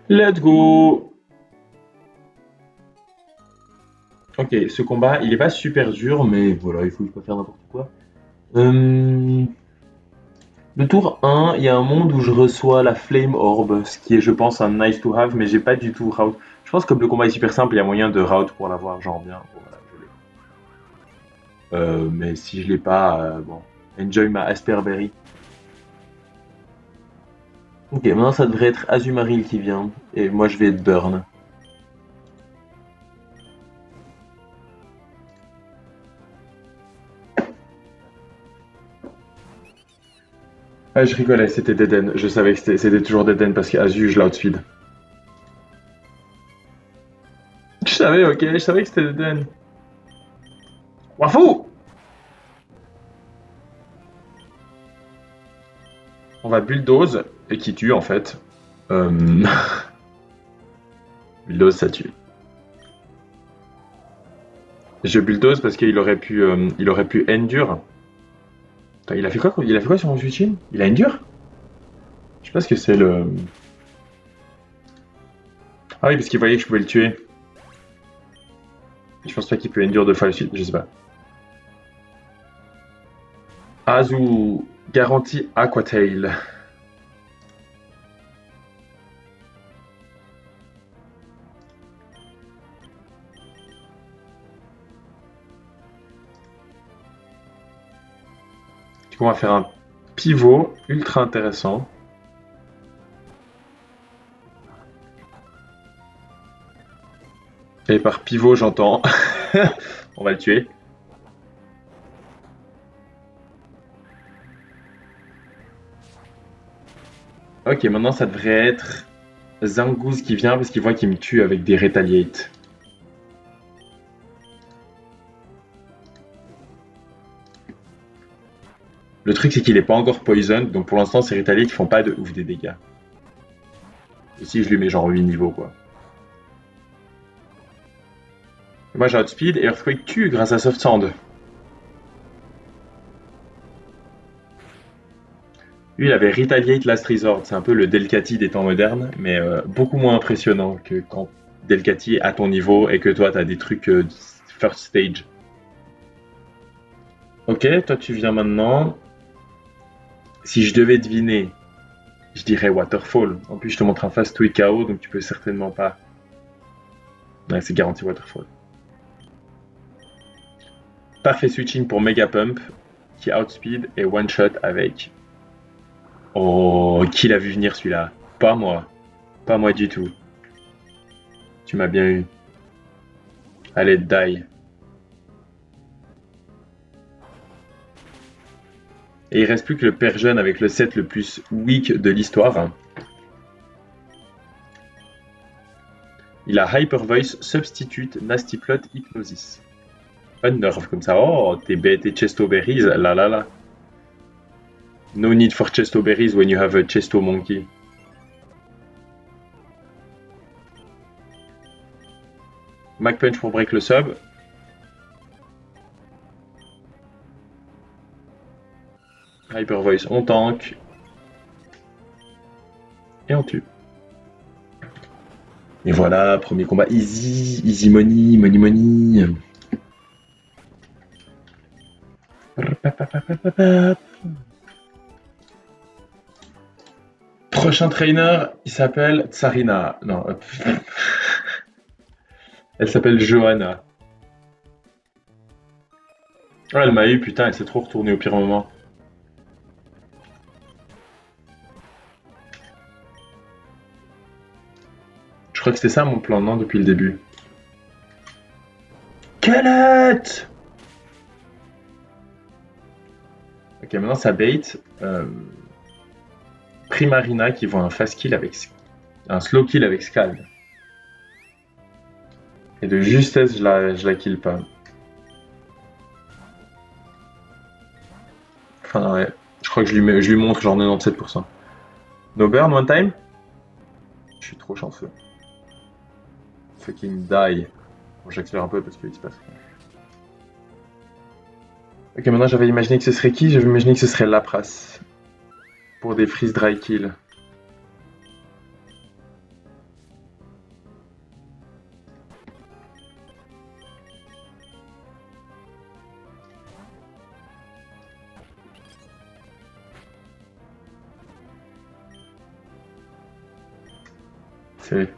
Let's go! Ok, ce combat, il est pas super dur, mais voilà, il faut pas faire n'importe quoi. Euh, Le tour 1, il y a un monde où je reçois la Flame Orb, ce qui est, je pense, un nice to have, mais j'ai pas du tout route. Je pense que comme le combat est super simple, il y a moyen de route pour l'avoir, genre bien. Bon, voilà, je l'ai. Mais si je l'ai pas, bon. Enjoy ma Asperberry. Ok, maintenant ça devrait être Azumarill qui vient, et moi je vais être Burn. Ah, je rigolais, c'était Deden. Je savais que c'était toujours Deden parce qu'Azu, je l'outspeed. Je savais, ok, je savais que c'était Deden. Wafou! On va bulldoze, et qui tue en fait. Euh... bulldoze, ça tue. Je bulldoze parce il aurait pu endure. Attends, il a fait quoi sur mon Switch? Il a endure? Je sais pas ce que c'est le. Ah oui, parce qu'il voyait que je pouvais le tuer. Je pense pas qu'il peut endure deux fois le suite, je sais pas. Azu, garantie Aquatail. Du coup, on va faire un pivot ultra intéressant. Et par pivot, j'entends. On va le tuer. Ok, maintenant ça devrait être Zangoose qui vient parce qu'il voit qu'il me tue avec des Retaliate. Le truc, c'est qu'il est pas encore poison, donc pour l'instant, ces Retaliate font pas de ouf des dégâts. Et si je lui mets genre 8 niveaux, quoi. Et moi, j'ai Outspeed et Earthquake tue grâce à Soft Sand. Lui, il avait Retaliate Last Resort, c'est un peu le Delcatty des temps modernes, mais beaucoup moins impressionnant que quand Delcatty est à ton niveau et que toi, t'as des trucs first stage. Ok, toi, tu viens maintenant. Si je devais deviner, je dirais Waterfall. En plus, je te montre un fast tweak KO, donc tu peux certainement pas. Ouais, c'est garanti Waterfall. Parfait switching pour Mega Pump, qui outspeed et one shot avec. Oh, qui l'a vu venir celui-là? Pas moi. Pas moi du tout. Tu m'as bien eu. Allez, die. Et il reste plus que le père jeune avec le set le plus weak de l'histoire. Il a Hyper Voice, Substitute, Nasty Plot, Hypnosis. Unnerve comme ça. Oh, t'es bête et Chesto Berries, là là là. No need for Chesto Berries when you have a Chesto Monkey. Mac Punch pour break le sub. Hyper Voice, on tank. Et on tue. Et voilà, premier combat easy, easy money, money money. Prochain trainer, il s'appelle Tsarina. Non, elle s'appelle Johanna. Oh, elle m'a eu, putain, elle s'est trop retournée au pire moment. Je crois que c'était ça mon plan, non, depuis le début. Quelle. Ok, maintenant ça bait. Primarina qui voit un fast kill avec. Un slow kill avec Scald. Et de justesse, je la kill pas. Enfin, ouais. Je crois que je lui montre genre 97%. No burn one time? Je suis trop chanceux. Fucking die. Bon, j'accélère un peu parce qu'il se passe rien. Ok, maintenant j'avais imaginé que ce serait qui? J'avais imaginé que ce serait Lapras. Pour des freeze dry kill. C'est...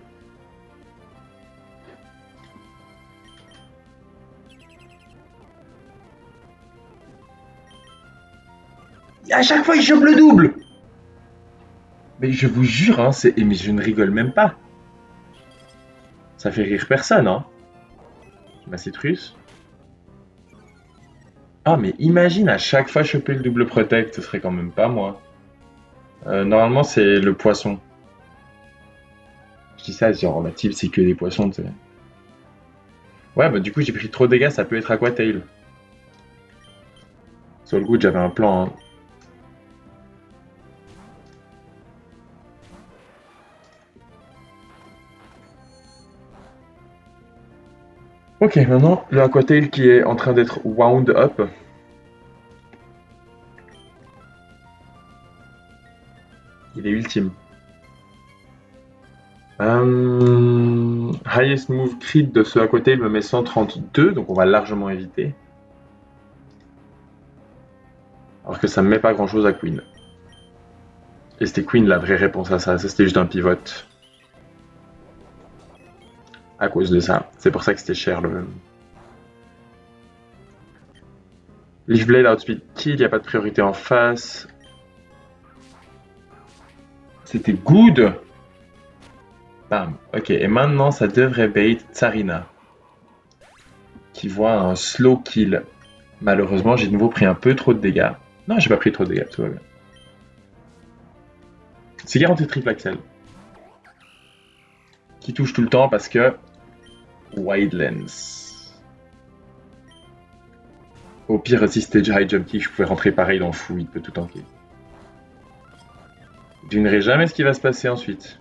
À chaque fois, il chope le double! Mais je vous jure, hein, mais je ne rigole même pas. Ça fait rire personne, hein. Ma citrus. Ah, mais imagine à chaque fois choper le double protect, ce serait quand même pas moi. Normalement, c'est le poisson. Je dis ça, genre, ma type, c'est que des poissons, tu sais. Ouais, bah du coup, j'ai pris trop de dégâts, ça peut être Aquatail. Sur le good, j'avais un plan, hein. Ok, maintenant, le Aquatail qui est en train d'être wound up. Il est ultime. Highest move crit de ce Aquatail me met 132, donc on va largement éviter. Alors que ça me met pas grand chose à Queen. Et c'était Queen la vraie réponse à ça, ça c'était juste un pivot. À cause de ça. C'est pour ça que c'était cher le. Leafblade outspeed kill, il n'y a pas de priorité en face. C'était good. Bam. Ok, et maintenant ça devrait bait Tsarina. Qui voit un slow kill. Malheureusement, j'ai de nouveau pris un peu trop de dégâts. Non, j'ai pas pris trop de dégâts, tout va bien. C'est garanti triple axel. Qui touche tout le temps parce que. Wide lens. Au pire, si c'était high jump kick, je pouvais rentrer pareil dans le fou, il peut tout tanker. Je devinerai jamais ce qui va se passer ensuite.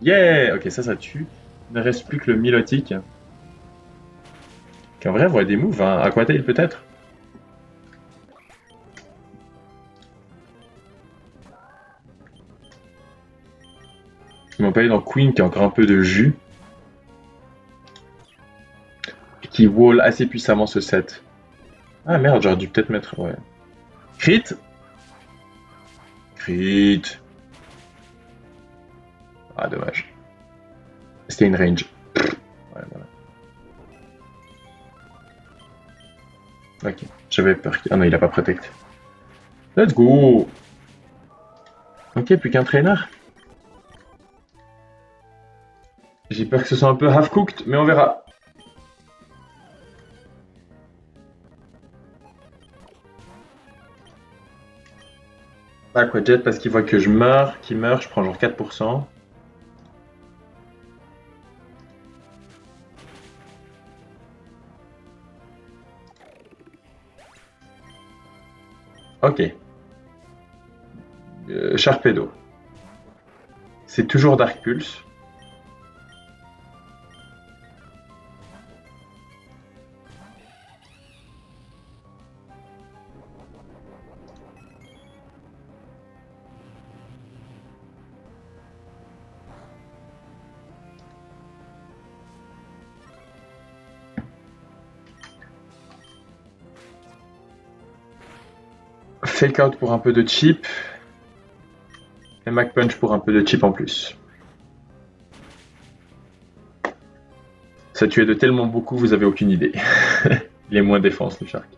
Yeah! Ok, ça tue. Il ne reste plus que le Milotic. Qui en vrai voit des moves, hein. Aquatail peut-être? Ils m'ont pas eu dans Queen qui a encore un peu de jus. Et qui wall assez puissamment ce set. Ah merde, j'aurais dû peut-être mettre. Ouais. Crit! Crit! Ah, dommage. C'était une range. Ouais, voilà. Ok, j'avais peur. Ah non, il a pas protect. Let's go! Ok, plus qu'un trainer. J'ai peur que ce soit un peu half-cooked, mais on verra. Aquajet parce qu'il voit que je meurs, qu'il meurt, je prends genre 4%. Ok. Sharpedo. C'est toujours Dark Pulse. Fake out pour un peu de chip. Et Mac Punch pour un peu de chip en plus. Ça tuait de tellement beaucoup, vous avez aucune idée. Il est moins défense, le Shark.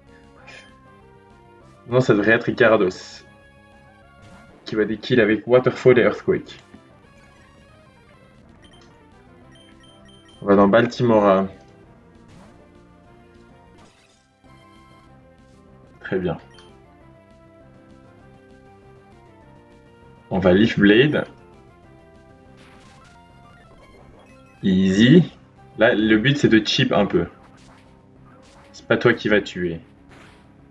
Non, ça devrait être Icarados. Qui va des kills avec Waterfall et Earthquake. On va dans Baltimora. Très bien. On va Leaf Blade. Easy. Là, le but c'est de chip un peu. C'est pas toi qui va tuer.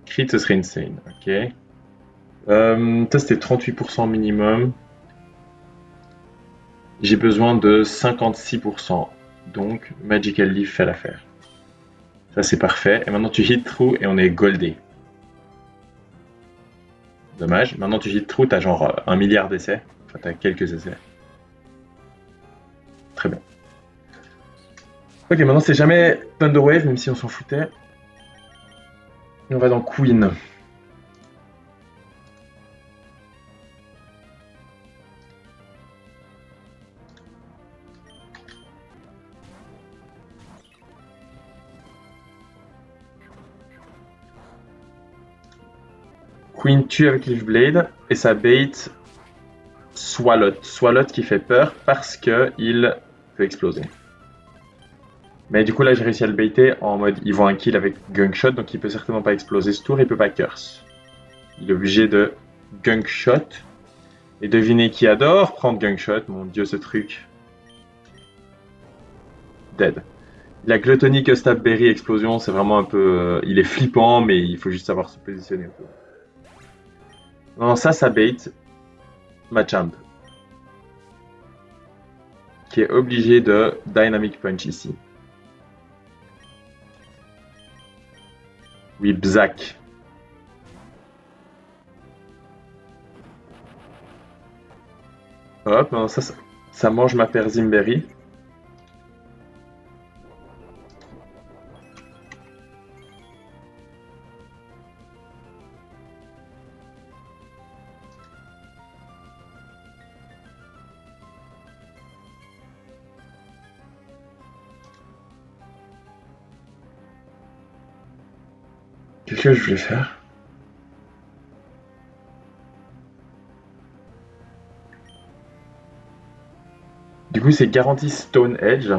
Crit, ce serait insane. Ok. Ça c'était 38% minimum. J'ai besoin de 56%. Donc, Magical Leaf fait l'affaire. Ça c'est parfait. Et maintenant tu hit through et on est goldé. Dommage. Maintenant tu hit through, t'as genre 1 milliard d'essais. Enfin, t'as quelques essais. Très bien. Ok, maintenant c'est jamais Thunder Wave, même si on s'en foutait. Et on va dans Queen. Queen tue avec Leaf Blade et ça bait Swalot. Swalot qui fait peur parce que il peut exploser. Mais du coup là j'ai réussi à le baiter en mode il voit un kill avec Gunkshot donc il peut certainement pas exploser ce tour, il peut pas curse. Il est obligé de Gunkshot. Et devinez qui adore prendre Gunkshot, mon dieu ce truc. Dead. La Gluttony Stab Berry Explosion, c'est vraiment un peu... il est flippant, mais il faut juste savoir se positionner un peu. Non, ça bait Machamp. Qui est obligé de Dynamic Punch ici. Oui, Bzak. Hop, non, ça mange ma paire Zimberry. Qu'est-ce que je voulais faire? Du coup, c'est garanti Stone Edge.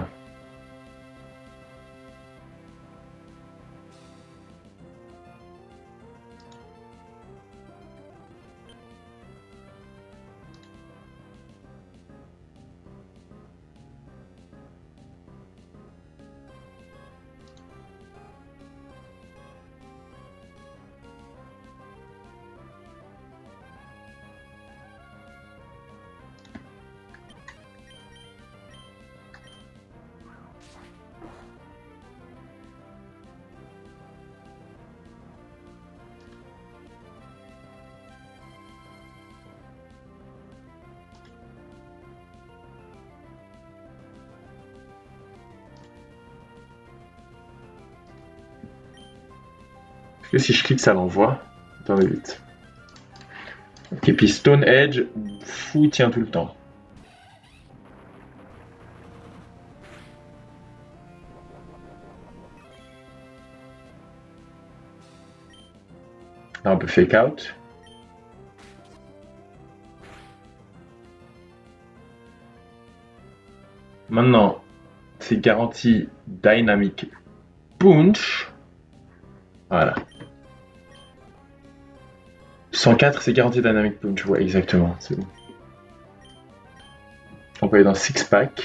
Est-ce que si je clique, ça l'envoie? Attendez vite. Ok, puis Stone Edge, fou, tient tout le temps. Là, on peut fake out. Maintenant, c'est garanti Dynamic Punch. Voilà. 104, c'est garanti Dynamic Punch. Ouais, exactement. C'est bon. On peut aller dans Six Pack.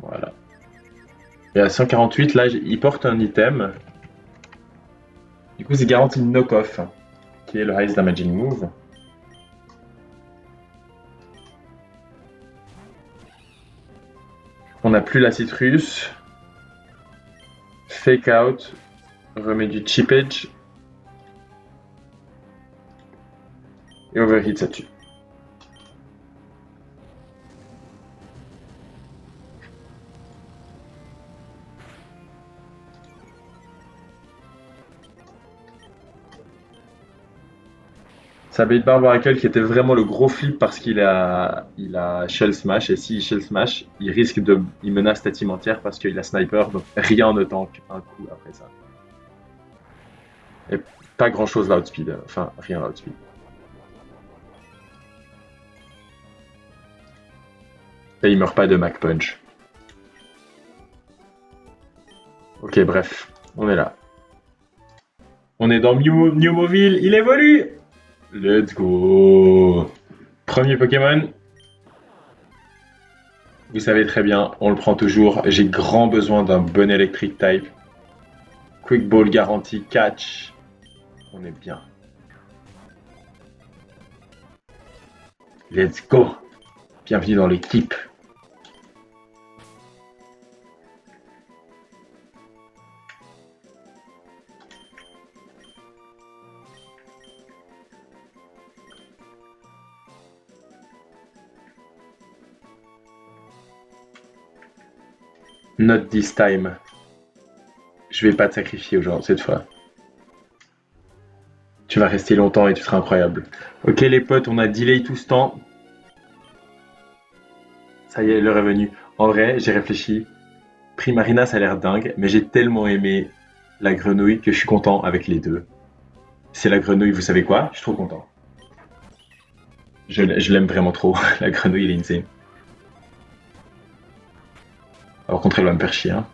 Voilà. Et à 148, là, il porte un item. Du coup, c'est garanti knock-off, qui est le highest damaging move. On n'a plus la citrus. Fake out. Remet du chip edge. Et overhit, ça tue. Ça bait Barbaracle qui était vraiment le gros flip parce qu'il a Shell Smash et s'il Shell Smash, il menace ta team entière parce qu'il a Sniper donc rien ne tank un coup après ça. Et pas grand chose l'outspeed, enfin rien l'outspeed. Et il meurt pas de Mac Punch. Ok bref, on est là. On est dans New Mobile, il évolue! Let's go! Premier Pokémon. Vous savez très bien, on le prend toujours. J'ai grand besoin d'un bon Electric Type. Quick Ball garantie, catch. On est bien. Let's go! Bienvenue dans l'équipe. Not this time. Je vais pas te sacrifier aujourd'hui, cette fois. Tu vas rester longtemps et tu seras incroyable. Ok les potes, on a delay tout ce temps. Ça y est, l'heure est venue. En vrai, j'ai réfléchi. Primarina, ça a l'air dingue, mais j'ai tellement aimé la grenouille que je suis content avec les deux. C'est la grenouille, vous savez quoi? Je suis trop content. Je l'aime vraiment trop. La grenouille, elle est insane. Par contre, elle va me faire chier, hein.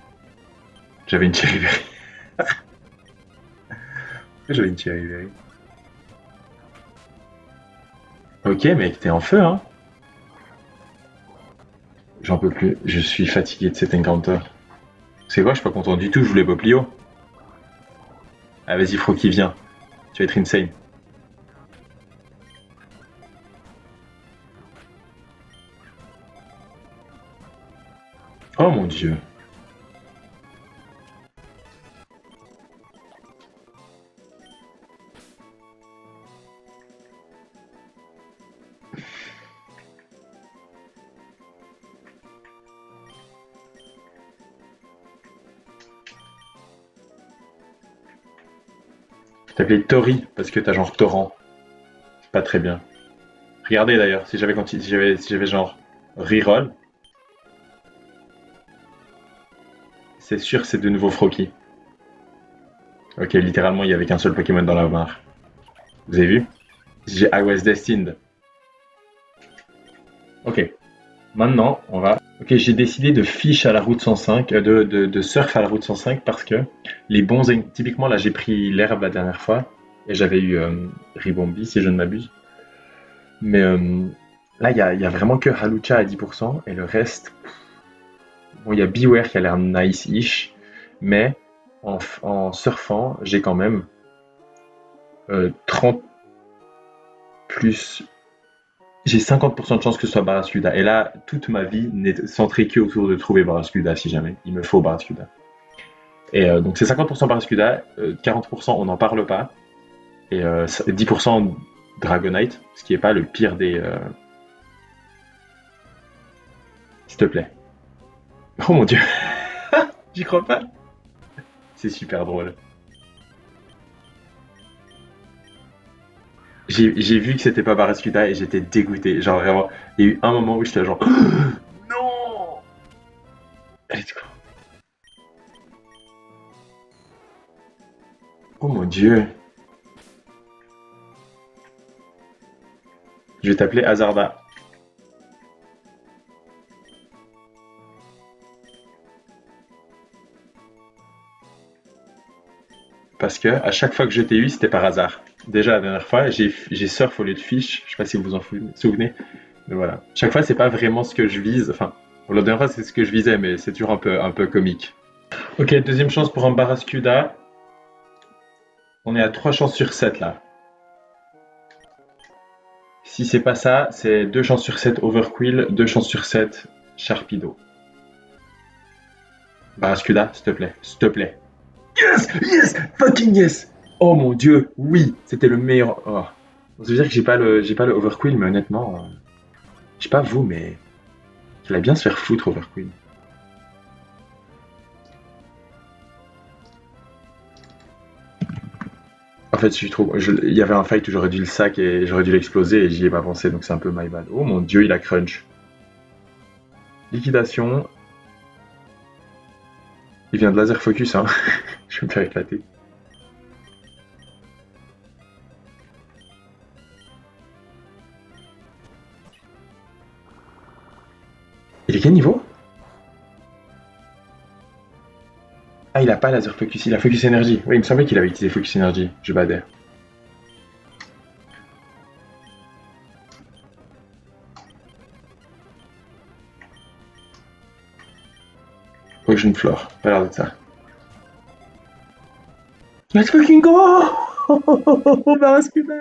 J'avais une cherry berry. J'avais une cherry berry. Ok, mec, t'es en feu, hein. J'en peux plus. Je suis fatigué de cet encounter. C'est quoi? Je suis pas content du tout. Je voulais Poplio. Ah, vas-y, Froki, viens. Tu vas être insane. Oh mon dieu. Je t'appelais Tori parce que t'as genre torrent. C'est pas très bien. Regardez d'ailleurs, si j'avais genre reroll, c'est sûr c'est de nouveau Froki. Ok, littéralement il y avait qu'un seul Pokémon dans la mare. Vous avez vu? J'ai I was destined. Ok, maintenant on va. Ok, j'ai décidé de fish à la route 105, de surf à la route 105 parce que les bons. Typiquement là j'ai pris l'herbe la dernière fois et j'avais eu Ribombi si je ne m'abuse. Mais là il y a vraiment que Halucha à 10% et le reste. Bon, il y a Beware qui a l'air nice-ish, mais en surfant, j'ai quand même 30 plus. J'ai 50% de chance que ce soit Barraskewda. Et là, toute ma vie n'est centrée que autour de trouver Barraskewda si jamais. Il me faut Barraskewda. Et donc c'est 50% Barraskewda, 40% on n'en parle pas, et 10% Dragonite, ce qui est pas le pire des. S'il te plaît. Oh mon dieu, j'y crois pas. C'est super drôle. J'ai vu que c'était pas Barraskewda et j'étais dégoûté. Genre vraiment, il y a eu un moment où j'étais genre non. Let's go. Oh mon dieu. Je vais t'appeler Hazarda. Parce que à chaque fois que je t'ai eu, c'était par hasard. Déjà la dernière fois, j'ai surf au lieu de fish. Je sais pas si vous vous en souvenez. Mais voilà. Chaque fois, c'est pas vraiment ce que je vise. Enfin, la dernière fois, c'est ce que je visais, mais c'est toujours un peu comique. Ok, deuxième chance pour un Barraskewda. On est à 3 chances sur 7 là. Si c'est pas ça, c'est 2 chances sur 7 Overquill, 2 chances sur 7 Sharpedo. Barraskewda, s'il te plaît. S'il te plaît. Yes! Yes! Fucking yes! Oh mon dieu, oui! C'était le meilleur. Oh. Ça veut dire que j'ai pas le Overquill, mais honnêtement, je sais pas vous, mais il a bien se faire foutre Overquill. En fait, je suis trop. Il y avait un fight où j'aurais dû le sac et j'aurais dû l'exploser et j'y ai pas pensé, donc c'est un peu my bad. Oh mon dieu, il a crunch. Liquidation. Il vient de laser focus, hein. Je vais me faire éclater. Il est quel niveau? Ah, il a pas laser focus, il a focus énergie. Oui, il me semblait qu'il avait utilisé focus énergie. Je badais. Potion Floor, pas l'air de ça. Let's fucking go! Barraskewda!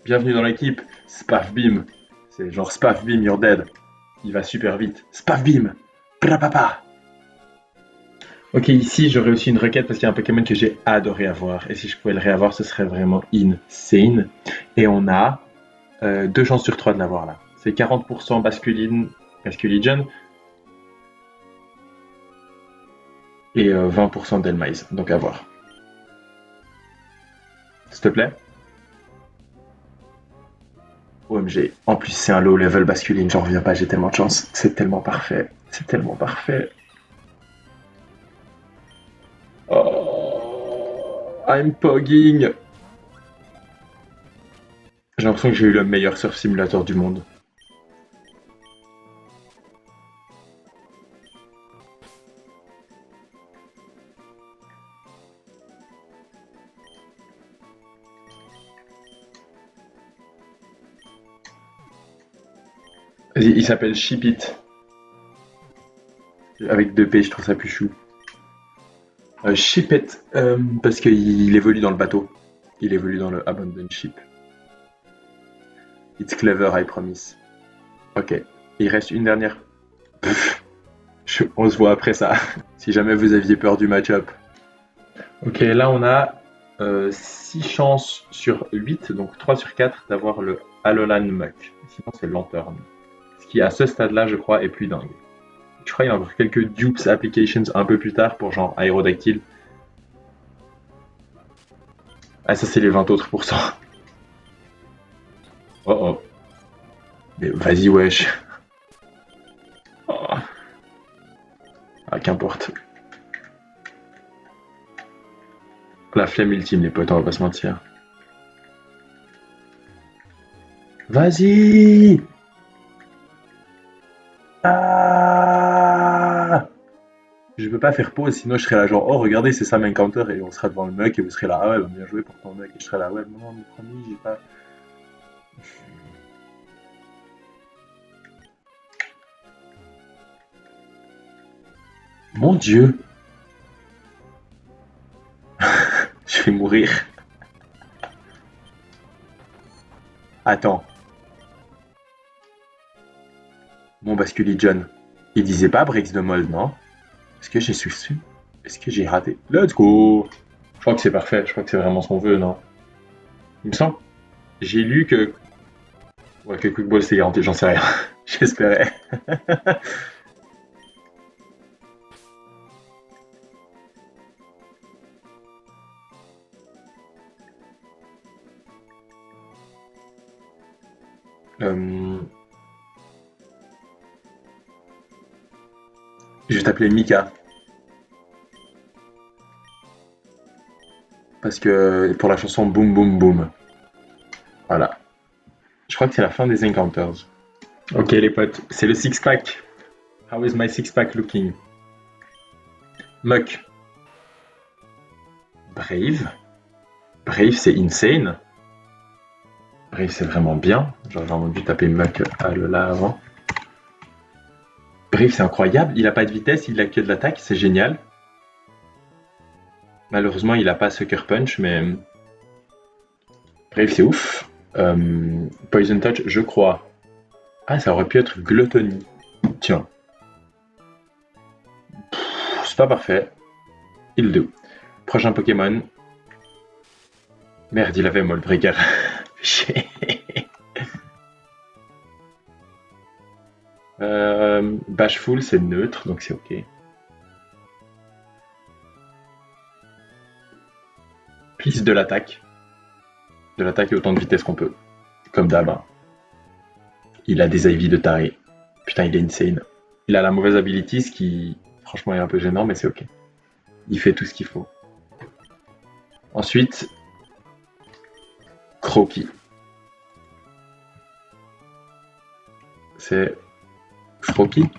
Bienvenue dans l'équipe. Spaf Beam. C'est genre Spaf Beam, you're dead. Il va super vite. Spaf Beam! Prapapa! Ok, ici j'aurais aussi une requête parce qu'il y a un Pokémon que j'ai adoré avoir. Et si je pouvais le réavoir, ce serait vraiment insane. Et on a 2 chances sur 3 de l'avoir là. C'est 40% Basculigen et 20% Delmise. Donc à voir. S'il te plaît. OMG. En plus, c'est un low level masculine, j'en reviens pas, j'ai tellement de chance. C'est tellement parfait. C'est tellement parfait. Oh, I'm pogging. J'ai l'impression que j'ai eu le meilleur surf simulator du monde. Il s'appelle Ship It. Avec deux P, je trouve ça plus chou. Ship It, parce qu'il évolue dans le bateau. Il évolue dans le Abandon Ship. It's clever, I promise. Ok. Il reste une dernière. Pff, on se voit après ça. Si jamais vous aviez peur du match-up. Ok, là on a 6 chances sur 8, donc 3 sur 4 d'avoir le Alolan Muck. Sinon c'est Lantern. Ce qui à ce stade-là, je crois, est plus dingue. Je crois qu'il y a encore quelques dupes applications un peu plus tard pour genre Aérodactyle. Ah, ça c'est les 20 autres pourcents. Oh oh. Mais vas-y, wesh. Oh. Ah, qu'importe. La flemme ultime, les potes, on va pas se mentir. Vas-y. Ah. Je peux pas faire pause, sinon je serais là genre, oh regardez, c'est Sam Encounter, et on sera devant le mec, et vous serez là, ah ouais, bah, bien joué pour ton mec, et je serai là, ouais, non, mais promis, j'ai pas... Mon Dieu. Je vais mourir. Attends. Mon basculi John. Il disait pas Breaks de Mold, non? Est-ce que j'ai su? Est-ce que j'ai raté? Let's go! Je crois que c'est parfait, je crois que c'est vraiment ce qu'on veut, non? Il me semble. J'ai lu que. Ouais, que Quick Ball c'est garanti, j'en sais rien. J'espérais. Euh, Je vais t'appeler Mika. Parce que pour la chanson Boom Boom Boom. Voilà. Je crois que c'est la fin des Encounters. Ok les potes, c'est le six pack. How is my six pack looking? Muck. Brave. Brave c'est insane. Brave c'est vraiment bien. J'aurais vraiment dû taper Muck là avant. Brave c'est incroyable. Il a pas de vitesse, il a que de l'attaque, c'est génial. Malheureusement il a pas Sucker Punch, mais Brave c'est ouf. Poison Touch, je crois. Ah, ça aurait pu être Gluttony. Tiens. C'est pas parfait. Il do. Prochain Pokémon. Merde, il avait Molbreaker. Bashful, c'est neutre, donc c'est ok. Please de l'attaque. De l'attaque et autant de vitesse qu'on peut. Comme d'hab. Hein. Il a des IV de taré. Putain, il est insane. Il a la mauvaise ability, ce qui, franchement, est un peu gênant, mais c'est ok. Il fait tout ce qu'il faut. Ensuite, Croaky. C'est Croaky.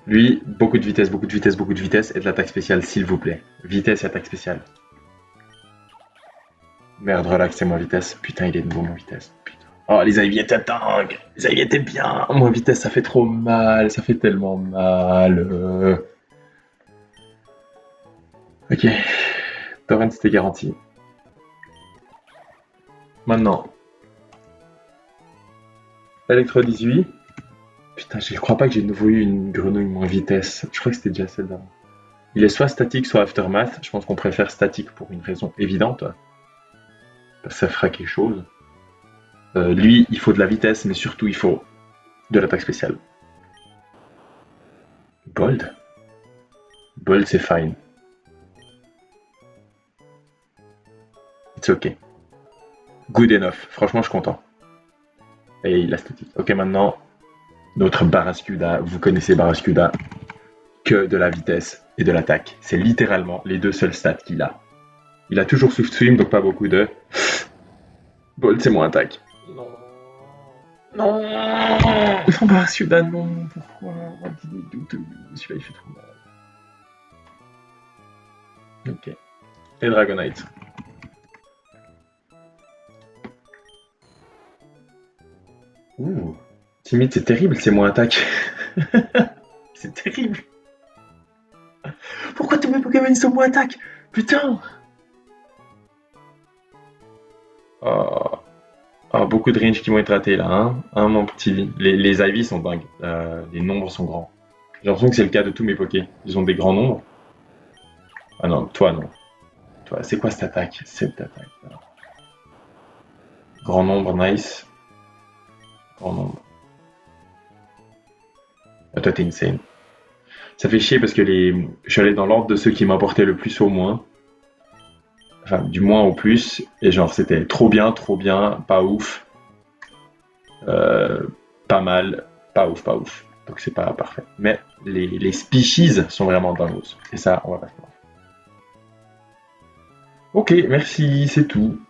Lui, beaucoup de vitesse, beaucoup de vitesse, beaucoup de vitesse et de l'attaque spéciale, s'il vous plaît. Vitesse et attaque spéciale. Merde, relaxez-moi vitesse. Putain, il est de moins vitesse. Putain. Oh, les IV étaient dingues. Les IV étaient bien. Moins vitesse, ça fait trop mal. Ça fait tellement mal. Ok. Torrent, c'était garanti. Maintenant. Electro 18. Putain, je crois pas que j'ai de nouveau eu une grenouille moins vitesse. Je crois que c'était déjà celle d'avant. Il est soit statique, soit aftermath. Je pense qu'on préfère statique pour une raison évidente. Parce que ça fera quelque chose. Lui, il faut de la vitesse, mais surtout, il faut de l'attaque spéciale. Bold. Bold, c'est fine. it's ok. Good enough. Franchement, je suis content. Et il a statique. Ok, maintenant, notre Barraskewda. Vous connaissez Barraskewda. Que de la vitesse et de l'attaque. C'est littéralement les deux seuls stats qu'il a. Il a toujours Swift Swim, donc pas beaucoup de... Bolt, c'est moins attaque. Non. Non. Non, Barraskewda, non. Pourquoi? Celui-là, il fait trop mal. Ok. Et Dragonite. Ouh. Timide, c'est terrible, c'est moins attaque. C'est terrible. Pourquoi tous mes Pokémon sont moins attaque? Putain. Oh. Oh, beaucoup de range qui vont être ratés là, hein, mon petit. Les Ivy sont dingues. Les nombres sont grands. J'ai l'impression que c'est le cas de tous mes Pokés. Ils ont des grands nombres. Ah non, toi non. Toi, c'est quoi cette attaque? Cette attaque là. Grand nombre, nice. Grand nombre. Ah, toi, t'es insane. Ça fait chier parce que je suis allé dans l'ordre de ceux qui m'apportaient le plus au moins. Enfin, du moins au plus. Et genre, c'était trop bien, pas ouf. Pas mal, pas ouf, pas ouf. Donc c'est pas parfait. Mais les species sont vraiment dingos. Et ça, on va pas se mentir. Ok, merci, c'est tout.